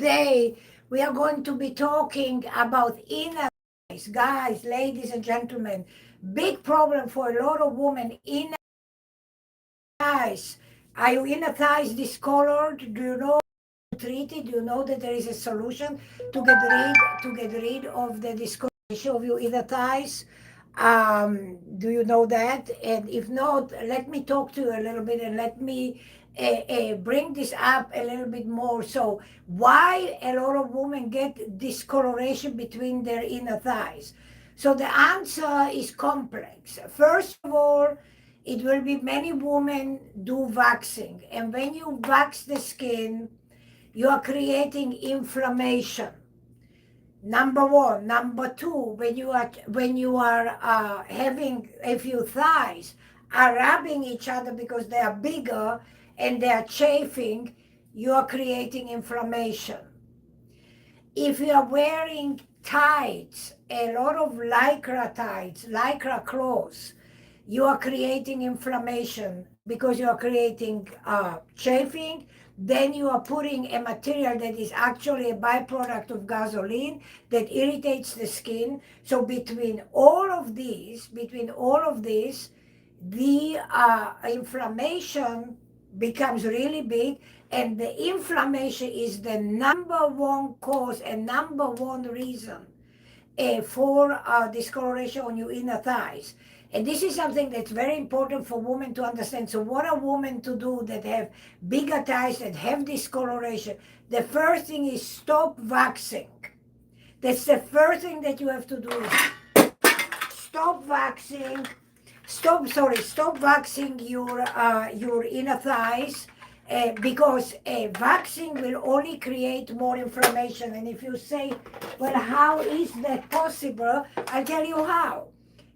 today we are going to be talking about inner thighs. Guys, ladies and gentlemen, big problem for a lot of women. Inner thighs. Are your inner thighs discolored? Do you know how to treat it? Do you know that there is a solution to get rid of the discoloration of your inner thighs? Do you know that? And if not, let me talk to you a little bit and let me bring this up a little bit more. So why a lot of women get discoloration between their inner thighs? So the answer is complex. First of all, it will be many women do waxing, and when you wax the skin, you are creating inflammation. Number one. Number two, when you are having a few thighs are rubbing each other because they are bigger and they are chafing, you are creating inflammation. If you are wearing tights, a lot of lycra tights, lycra clothes, you are creating inflammation because you are creating chafing. Then you are putting a material that is actually a byproduct of gasoline that irritates the skin. So between all of these, the inflammation becomes really big, and the inflammation is the number one cause and number one reason for discoloration on your inner thighs. And this is something that's very important for women to understand. So what are women to do that have bigger thighs, that have discoloration? The first thing is stop waxing. That's the first thing that you have to do is stop waxing. Stop waxing your inner thighs. Because waxing will only create more inflammation. And if you say, well, how is that possible? I'll tell you how.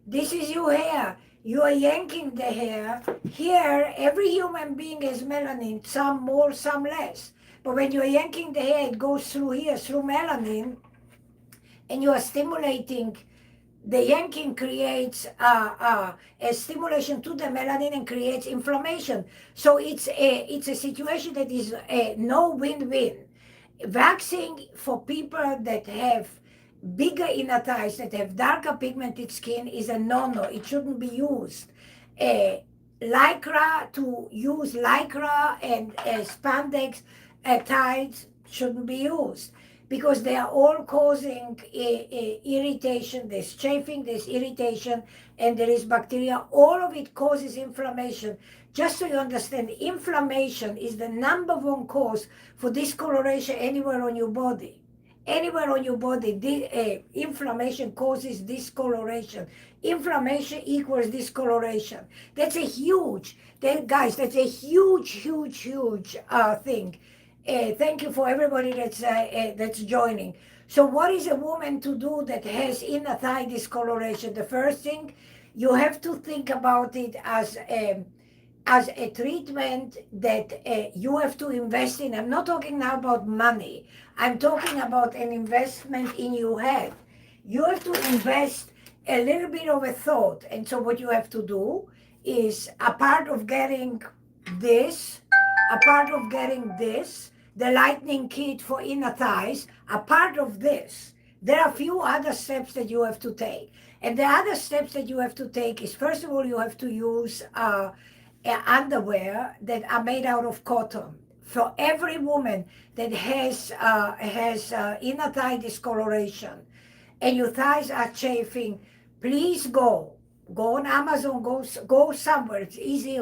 This is your hair. You are yanking the hair. Here, every human being has melanin, some more, some less. But when you are yanking the hair, it goes through here, through melanin, and you are stimulating. The yanking creates a stimulation to the melanin and creates inflammation. So it's a situation that is no win-win. Waxing for people that have bigger inner thighs, that have darker pigmented skin, is a no-no. It shouldn't be used. Lycra, to use lycra and spandex tights shouldn't be used, because they are all causing irritation. There's chafing, there's irritation, and there is bacteria. All of it causes inflammation. Just so you understand, inflammation is the number one cause for discoloration anywhere on your body. Anywhere on your body, inflammation causes discoloration. Inflammation equals discoloration. That's a huge, guys, that's a huge thing. Thank you for everybody that's joining. So what is a woman to do that has inner thigh discoloration? The first thing, you have to think about it as a treatment that you have to invest in. I'm not talking now about money. I'm talking about an investment in your head. You have to invest a little bit of a thought. And so what you have to do is, a part of getting this, the lightening kit for inner thighs, a part of this, there are a few other steps that you have to take. And the other steps that you have to take is, first of all, you have to use underwear that are made out of cotton. For every woman that has inner thigh discoloration and your thighs are chafing, please go on Amazon, go somewhere. It's easy.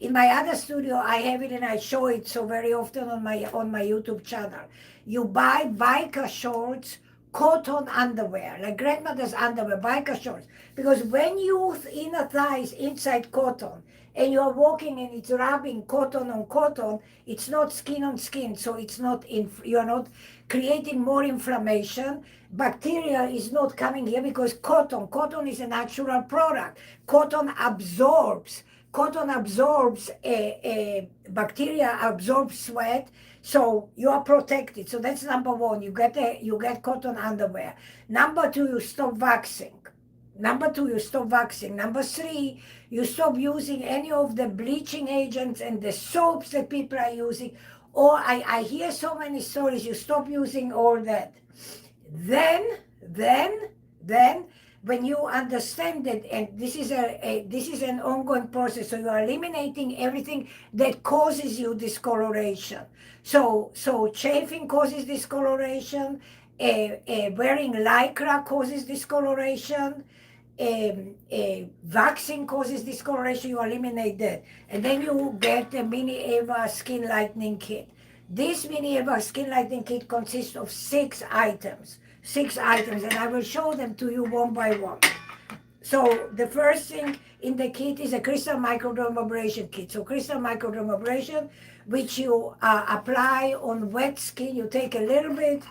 In my other studio, I have it and I show it so very often on my YouTube channel. You buy biker shorts, cotton underwear, like grandmother's underwear, biker shorts. Because when you inner thighs inside cotton, and you are walking and it's rubbing cotton on cotton, it's not skin on skin, so it's not you are not creating more inflammation. Bacteria is not coming here because cotton is a natural product. Cotton absorbs bacteria, absorbs sweat, so you are protected. So that's number one. You get cotton underwear. Number two, you stop waxing. Number three, you stop using any of the bleaching agents and the soaps that people are using. Or I hear so many stories, you stop using all that. Then, then, then, when you understand that, and this is this is an ongoing process, so you are eliminating everything that causes you discoloration. So chafing causes discoloration, wearing lycra causes discoloration, vaccine causes discoloration, you eliminate that. And then you get the Mini Eva Skin Lightening Kit. This Mini Eva Skin Lightening Kit consists of 6 items. 6 items, and I will show them to you one by one. So the first thing in the kit is a crystal microdermabrasion kit. So crystal microdermabrasion, which you apply on wet skin. You take a little bit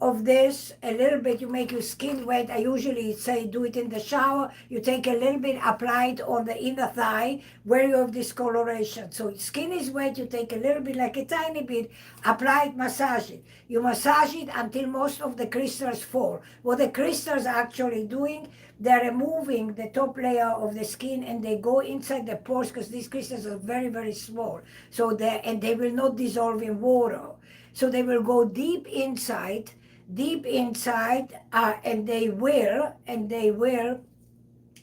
of this, a little bit, you make your skin wet. I usually say do it in the shower. You take a little bit, apply it on the inner thigh where you have discoloration. So skin is wet, you take a little bit, like a tiny bit, apply it, massage it. You massage it until most of the crystals fall. What the crystals are actually doing, they're removing the top layer of the skin and they go inside the pores, because these crystals are very, very small. So they will not dissolve in water. So they will go deep inside, and they will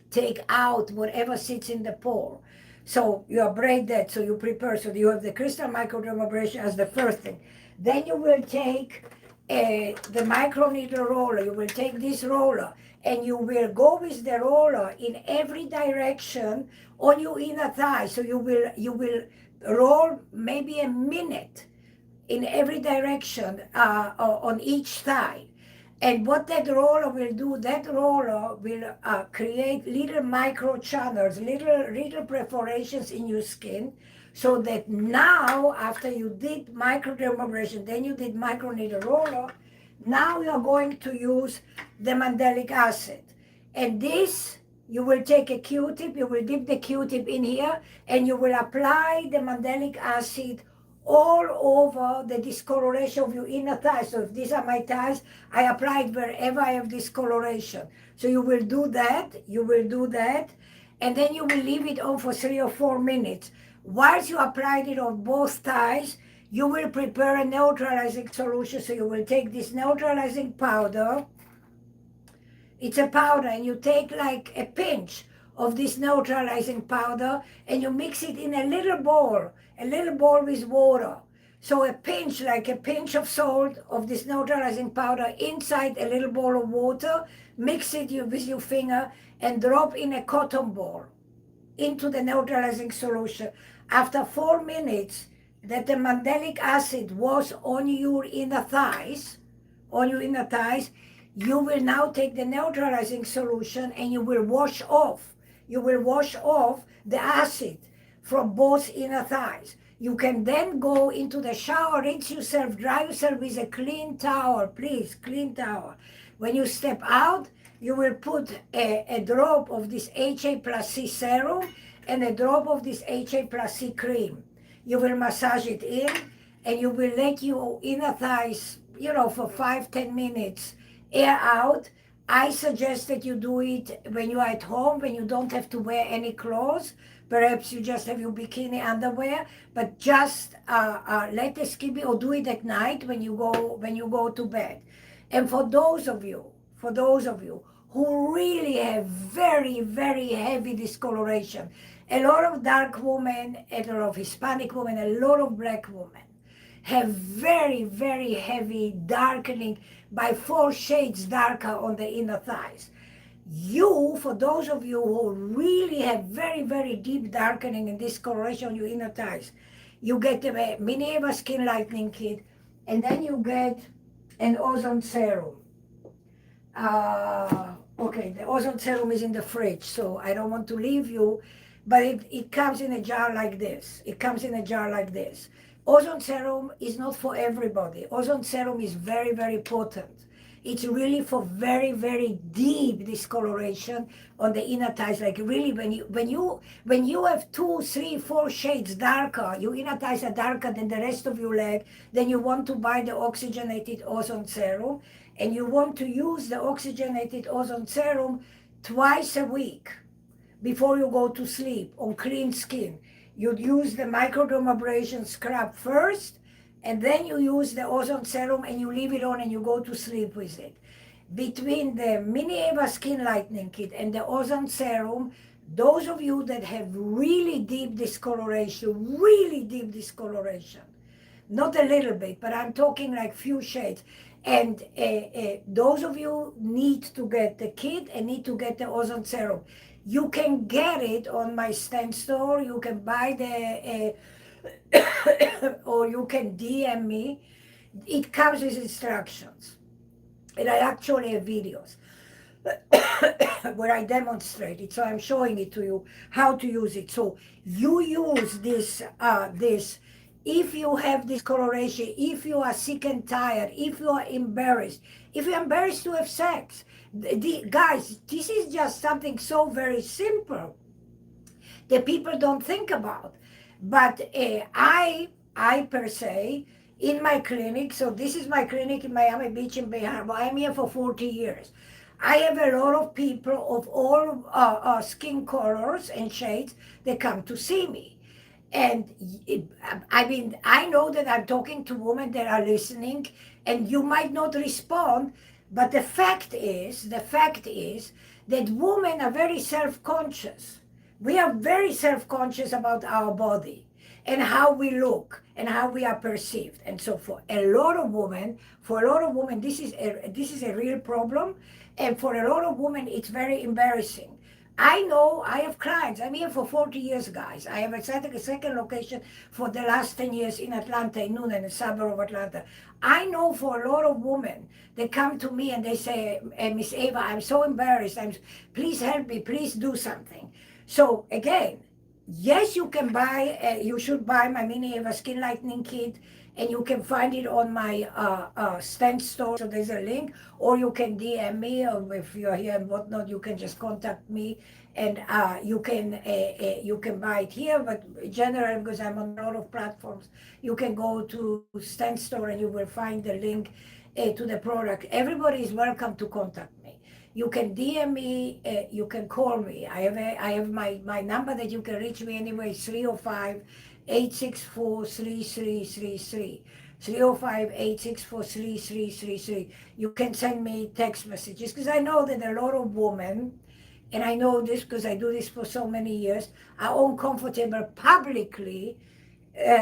take out whatever sits in the pore. So you abrade that, so you prepare, so you have the crystal microdermabrasion as the first thing. Then you will take the microneedle roller. You will take this roller and you will go with the roller in every direction on your inner thigh. So you will roll maybe a minute in every direction on each thigh. And what that roller will do, that roller will create little micro channels, little perforations in your skin, so that now, after you did microdermabrasion, then you did microneedle roller, now you're going to use the mandelic acid. And this, you will take a Q-tip, you will dip the Q-tip in here, and you will apply the mandelic acid all over the discoloration of your inner thighs. So if these are my thighs, I apply it wherever I have discoloration. So you will do that, and then you will leave it on for 3 or 4 minutes. Once you applied it on both thighs, you will prepare a neutralizing solution. So you will take this neutralizing powder. It's a powder, and you take like a pinch of this neutralizing powder and you mix it in a little bowl with water. So a pinch, like a pinch of salt of this neutralizing powder inside a little bowl of water, mix it with your finger and drop in a cotton ball into the neutralizing solution. After 4 minutes that the mandelic acid was on your inner thighs, you will now take the neutralizing solution and you will wash off the acid from both inner thighs. You can then go into the shower, rinse yourself, dry yourself with a clean towel, please, clean towel. When you step out, you will put a drop of this HA plus C serum and a drop of this HA plus C cream. You will massage it in and you will let your inner thighs, for 5-10 minutes, air out. I suggest that you do it when you're at home, when you don't have to wear any clothes. Perhaps you just have your bikini underwear, but just let the skin be, or do it at night when you go to bed. And for those of you who really have very, very heavy discoloration, a lot of dark women, a lot of Hispanic women, a lot of black women have very, very heavy darkening by 4 shades darker on the inner thighs. For those of you who really have very, very deep darkening and discoloration on your inner thighs, you get the Mini Eva Skin Lightening Kit, and then you get an ozone serum. Okay, the ozone serum is in the fridge, so I don't want to leave you, but it comes in a jar like this. Ozone serum is not for everybody. Ozone serum is very, very potent. It's really for very, very deep discoloration on the inner thighs. Like really, when you have 2, 3, 4 shades darker, your inner thighs are darker than the rest of your leg, then you want to buy the oxygenated ozone serum, and you want to use the oxygenated ozone serum twice a week before you go to sleep on clean skin. You'd use the microdermabrasion scrub first, and then you use the ozone serum and you leave it on and you go to sleep with it. Between the Mini Eva Skin Lightening Kit and the ozone serum, those of you that have really deep discoloration, not a little bit, but I'm talking like few shades. And those of you need to get the kit and need to get the ozone serum. You can get it on my stand store. You can buy the, or you can DM me. It comes with instructions. And I actually have videos where I demonstrate it. So I'm showing it to you how to use it. So you use this if you have discoloration, if you are sick and tired, if you are embarrassed, if you're embarrassed to have sex. Guys, this is just something so very simple that people don't think about. But I per se, in my clinic, so this is my clinic in Miami Beach in Bal Harbour. I'm here for 40 years. I have a lot of people of all skin colors and shades that come to see me. And I mean, I know that I'm talking to women that are listening, and you might not respond, but the fact is that women are very self-conscious. We are very self-conscious about our body and how we look and how we are perceived and so forth. For a lot of women, this is a real problem, and for a lot of women, it's very embarrassing. I know I have clients. I'm here for 40 years, guys. I have a second location for the last 10 years in Atlanta, in Noonan, a suburb of Atlanta. I know for a lot of women, they come to me and they say, Miss Eva, I'm so embarrassed. Please help me. Please do something. So again, yes, you can buy, you should buy my Mini Eva Skin Lightening Kit, and you can find it on my stand store. So there's a link, or you can DM me, or if you're here and whatnot, you can just contact me, and you can buy it here. But generally, because I'm on a lot of platforms, you can go to stand store and you will find the link to the product. Everybody is welcome to contact me. You can DM me, you can call me. I have my number that you can reach me anyway, 305 864 3333. 305 864 3333. You can send me text messages, because I know that a lot of women, and I know this because I do this for so many years, are uncomfortable publicly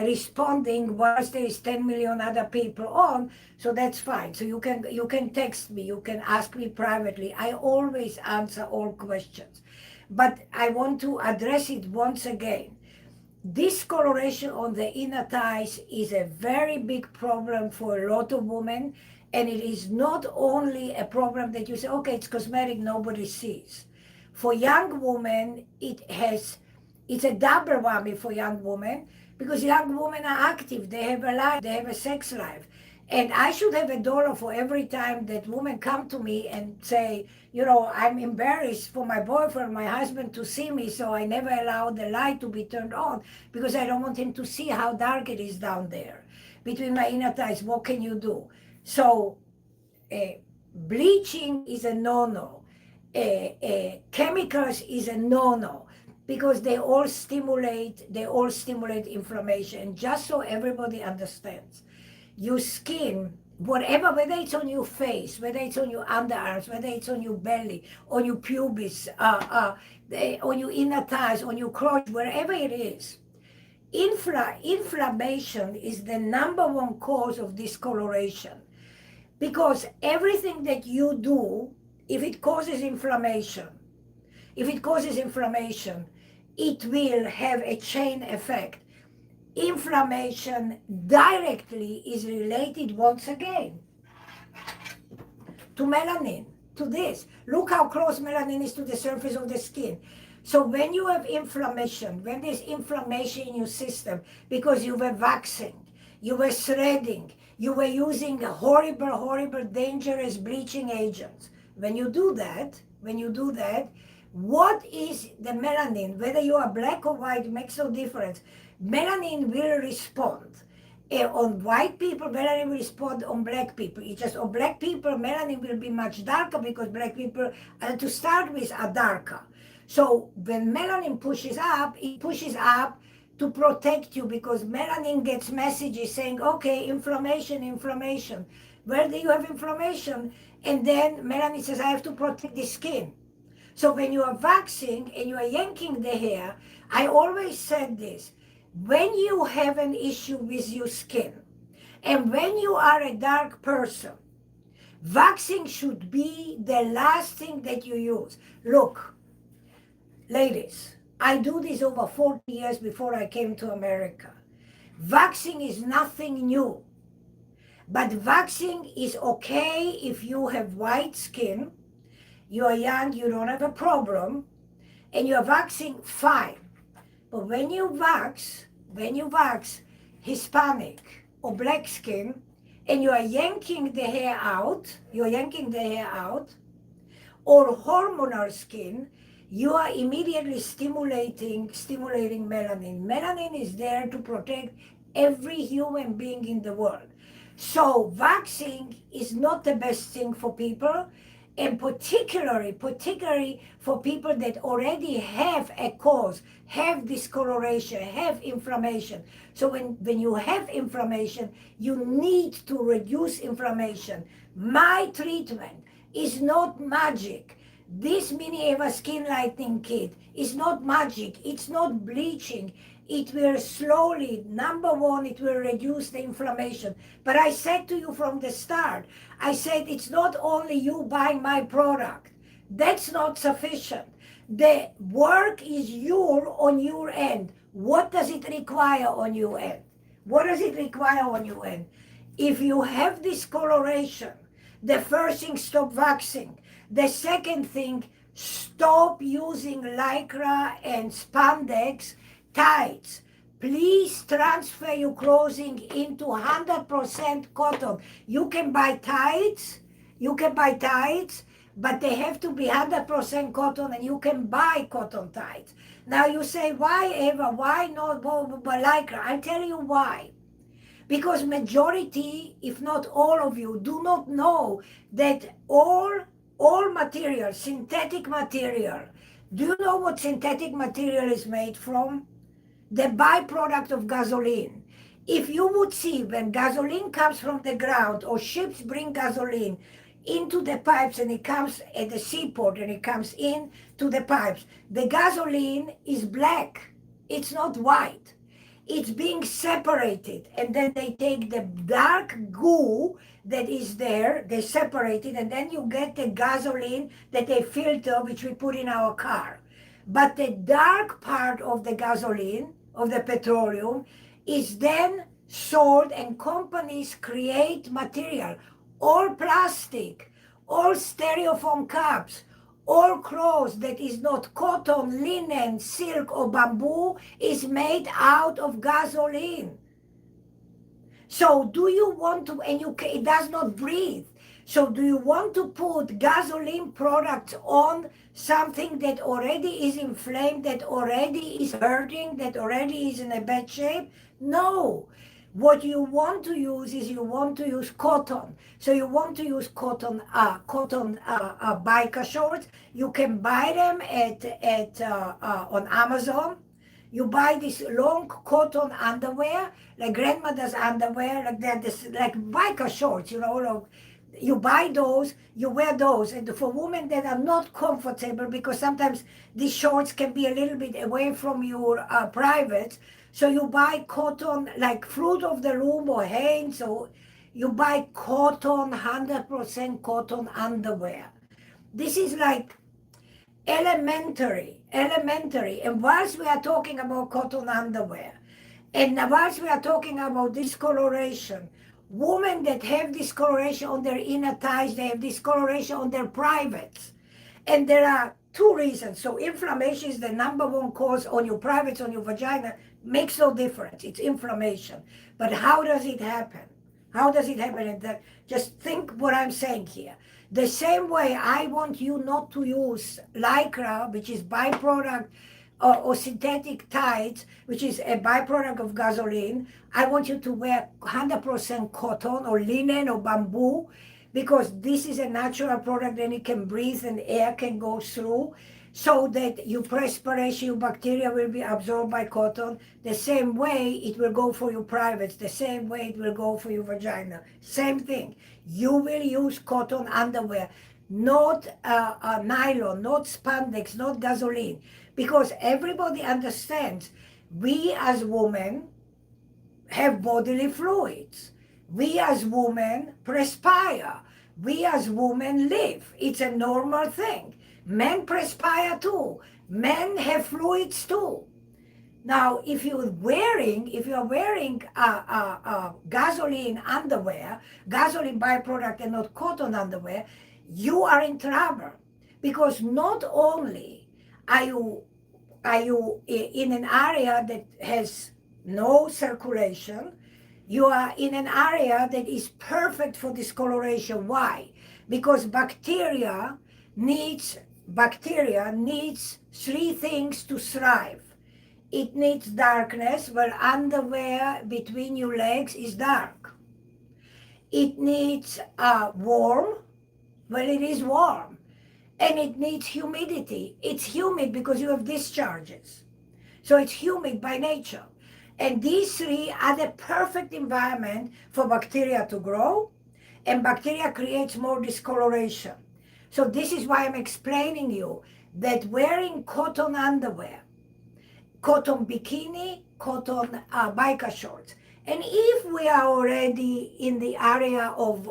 responding whilst there is 10 million other people on. So that's fine. So you can text me, you can ask me privately. I always answer all questions. But I want to address it once again. Discoloration on the inner thighs is a very big problem for a lot of women, and it is not only a problem that you say, okay, it's cosmetic, nobody sees. For young women, it's a double whammy for young women, because young women are active, they have a life, they have a sex life. And I should have $1 for every time that women come to me and say, I'm embarrassed for my boyfriend, my husband to see me, so I never allow the light to be turned on because I don't want him to see how dark it is down there between my inner thighs. What can you do? So bleaching is a no-no. Chemicals is a no-no, because they all stimulate inflammation. And just so everybody understands, your skin, whatever, whether it's on your face, whether it's on your underarms, whether it's on your belly, on your pubis, on your inner thighs, on your crotch, wherever it is, inflammation is the #1 cause of discoloration. Because everything that you do, if it causes inflammation, it will have a chain effect. Inflammation directly is related, once again, to melanin, to this. Look how close melanin is to the surface of the skin. So when you have inflammation, when there's inflammation in your system, because you were waxing, you were threading, you were using horrible, dangerous bleaching agents. When you do that, what is the melanin? Whether you are black or white makes no difference. Melanin will respond. On white people, melanin will respond on black people. It's just on black people, melanin will be much darker, because black people, to start with, are darker. So when melanin pushes up, it pushes up to protect you, because melanin gets messages saying, okay, inflammation, inflammation. Where do you have inflammation? And then melanin says, I have to protect the skin. So when you are waxing and you are yanking the hair, I always said this, when you have an issue with your skin, and when you are a dark person, waxing should be the last thing that you use. Look, ladies, I do this over 40 years before I came to America. Waxing is nothing new. But waxing is okay if you have white skin, you are young, you don't have a problem, and you're waxing, fine. But when you wax Hispanic or black skin, and you are yanking the hair out, or hormonal skin, you are immediately stimulating melanin. Melanin is there to protect every human being in the world. So waxing is not the best thing for people, and particularly for people that already have a cause, have discoloration, have inflammation. So when you have inflammation, you need to reduce inflammation. My treatment is not magic. This Mini Eva Skin Lightening Kit is not magic. It's not bleaching. It will slowly, number one, it will reduce the inflammation. But I said to you from the start, I said it's not only you buying my product. That's not sufficient. The work is on your end. What does it require on your end? What does it require on your end? If you have discoloration, the first thing, stop waxing. The second thing, stop using Lycra and spandex tights. Please transfer your clothing into 100% cotton. You can buy tights, but they have to be 100% cotton, and you can buy cotton tights. Now you say, why Eva, why not Lycra? I'll tell you why. Because majority, if not all of you, do not know that all material, synthetic material, do you know what synthetic material is made from? The byproduct of gasoline. If you would see when gasoline comes from the ground, or ships bring gasoline into the pipes, and it comes at the seaport and it comes in to the pipes, the gasoline is black. It's not white. It's being separated, and then they take the dark goo that is there, they separate it, and then you get the gasoline that they filter, which we put in our car. But the dark part of the gasoline, of the petroleum, is then sold, and companies create material, all plastic, all styrofoam cups, all clothes that is not cotton, linen, silk, or bamboo is made out of gasoline. So do you want to, and it does not breathe. So do you want to put gasoline products on something that already is inflamed, that already is hurting, that already is in a bad shape? No. What you want to use is you want to use cotton. So you want to use cotton biker shorts. You can buy them on Amazon. You buy this long cotton underwear, like grandmother's underwear, like that, like biker shorts, you buy those, you wear those. And for women that are not comfortable, because sometimes these shorts can be a little bit away from your privates, so you buy cotton, like Fruit of the Loom or Hanes, or you buy cotton, 100% cotton underwear. This is like elementary. And whilst we are talking about cotton underwear, and whilst we are talking about discoloration, women that have discoloration on their inner thighs, they have discoloration on their privates. And there are two reasons. So inflammation is the number one cause on your privates, on your vagina. Makes no difference. It's inflammation. But how does it happen? How does it happen? And just think what I'm saying here. The same way I want you not to use Lycra, which is byproduct, or synthetic tights, which is a byproduct of gasoline. I want you to wear 100% cotton or linen or bamboo, because this is a natural product and it can breathe and air can go through. so that your perspiration, your bacteria will be absorbed by cotton. The same way it will go for your privates, the same way it will go for your vagina. Same thing. You will use cotton underwear, not nylon, not spandex, not gasoline, because everybody understands we as women have bodily fluids. We as women perspire. We as women live. It's a normal thing. Men perspire too. Men have fluids too. Now, if you're wearing gasoline underwear, gasoline byproduct and not cotton underwear, you are in trouble, because not only are you in an area that has no circulation, you are in an area that is perfect for discoloration. Why? Because bacteria needs three things to thrive. It needs darkness, where underwear between your legs is dark. It needs warm, well, it is warm. And it needs humidity. It's humid because you have discharges. So it's humid by nature. And these three are the perfect environment for bacteria to grow, and bacteria creates more discoloration. So this is why I'm explaining you that wearing cotton underwear, cotton bikini, cotton biker shorts. And if we are already in the area of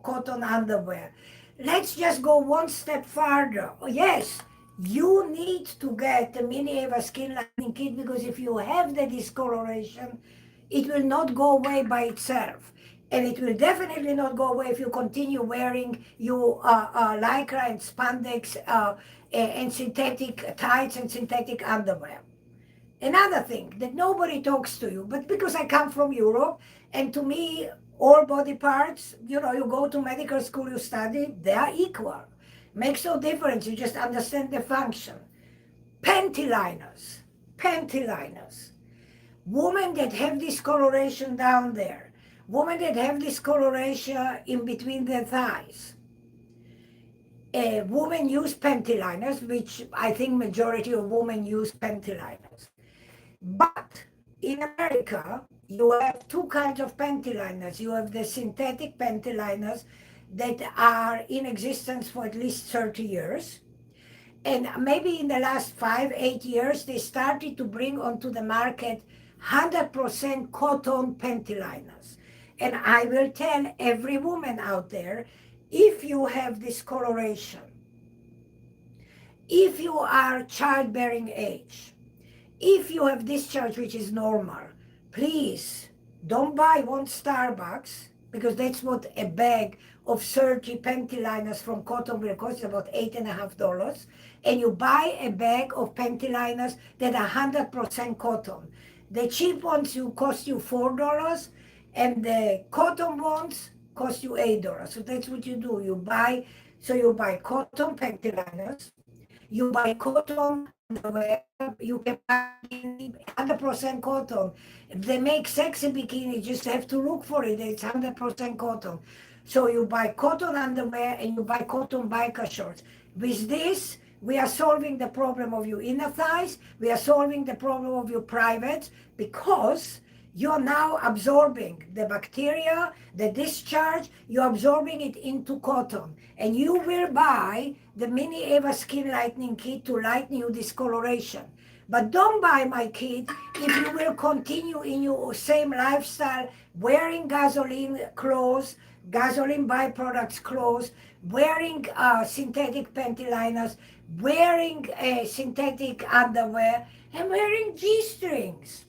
cotton underwear, let's just go one step further. Yes, you need to get the Mini Eva Skin Lightening Kit, because if you have the discoloration, it will not go away by itself. And it will definitely not go away if you continue wearing your lycra and spandex and synthetic tights and synthetic underwear. Another thing that nobody talks to you, but because I come from Europe, and to me, all body parts, you go to medical school, you study, they are equal. Makes no difference, you just understand the function. Panty liners. Women that have discoloration down there, women that have discoloration in between their thighs. Women use panty liners, which I think majority of women use panty liners. But in America, you have two kinds of panty liners. You have the synthetic panty liners that are in existence for at least 30 years. And maybe in the last 5-8 years, they started to bring onto the market 100% cotton panty liners. And I will tell every woman out there, if you have discoloration, if you are childbearing age, if you have discharge which is normal, please don't buy one Starbucks, because that's what a bag of 30 panty liners from cotton will cost, about $8.50. And you buy a bag of panty liners that are 100% cotton. The cheap ones cost you $4, and the cotton ones cost you $8. So that's what you do. You buy cotton panty liners, you buy cotton underwear, you can buy 100% cotton. They make sexy bikini, just have to look for it. It's 100% cotton. So you buy cotton underwear and you buy cotton biker shorts. With this, we are solving the problem of your inner thighs. We are solving the problem of your privates, because you're now absorbing the bacteria, the discharge, you're absorbing it into cotton. And you will buy the Mini Eva Skin Lightening Kit to lighten your discoloration. But don't buy my kit if you will continue in your same lifestyle, wearing gasoline clothes, gasoline byproducts clothes, wearing synthetic panty liners, wearing synthetic underwear, and wearing G-strings.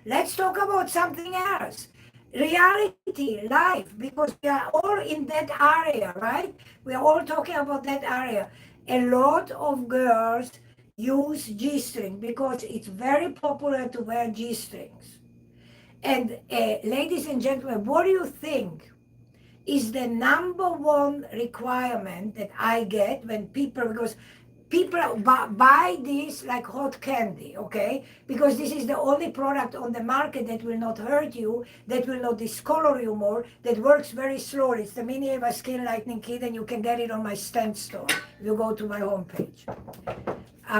Let's talk about something else. Reality, life, because we are all in that area, right? We are all talking about that area. A lot of girls use G-string because it's very popular to wear G-strings. And ladies and gentlemen, what do you think is the number one requirement that I get when people, because people buy this like hot candy, okay? Because this is the only product on the market that will not hurt you, that will not discolor you more, that works very slowly. It's the Mini Eva Skin Lightening Kit, and you can get it on my stand store if you go to my homepage.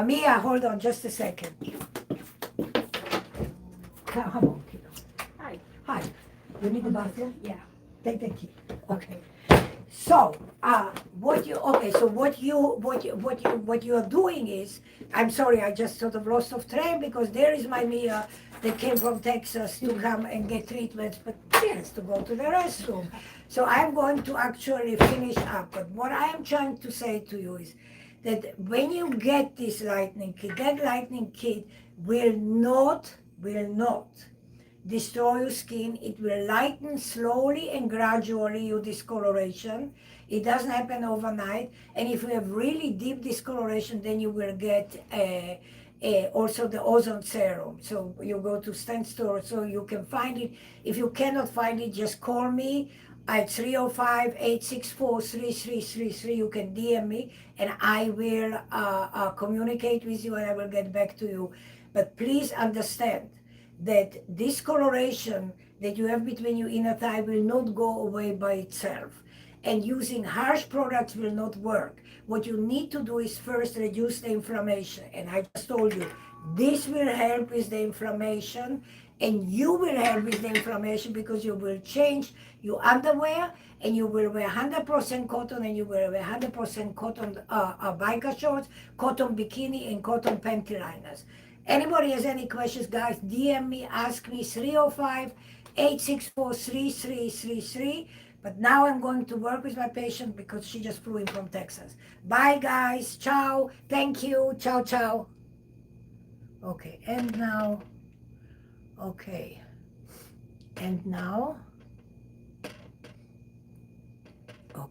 Mia, hold on just a second. Come on, kiddo. Hi. Hi. You need the bathroom? Yeah. Take the key. Okay. So, what you are doing is, I'm sorry, I just sort of lost of train because there is my Mia that came from Texas to come and get treatments, but she has to go to the restroom. So I'm going to actually finish up. But what I am trying to say to you is that when you get this lightening kit, that lightening kit will not destroy your skin. It will lighten slowly and gradually your discoloration. It doesn't happen overnight. And if you have really deep discoloration, then you will get also the ozone serum. So you go to stand store so you can find it. If you cannot find it, just call me at 305-864-3333. You can DM me and I will communicate with you and I will get back to you. But please understand that discoloration that you have between your inner thigh will not go away by itself. And using harsh products will not work. What you need to do is first reduce the inflammation. And I just told you, this will help with the inflammation, and you will help with the inflammation because you will change your underwear and you will wear 100% cotton and you will wear 100% cotton biker shorts, cotton bikini, and cotton panty liners. Anybody has any questions, guys, DM me, ask me, 305-864-3333. But now I'm going to work with my patient because she just flew in from Texas. Bye, guys. Ciao. Thank you. Ciao, ciao. Okay, and now, okay. And now, okay.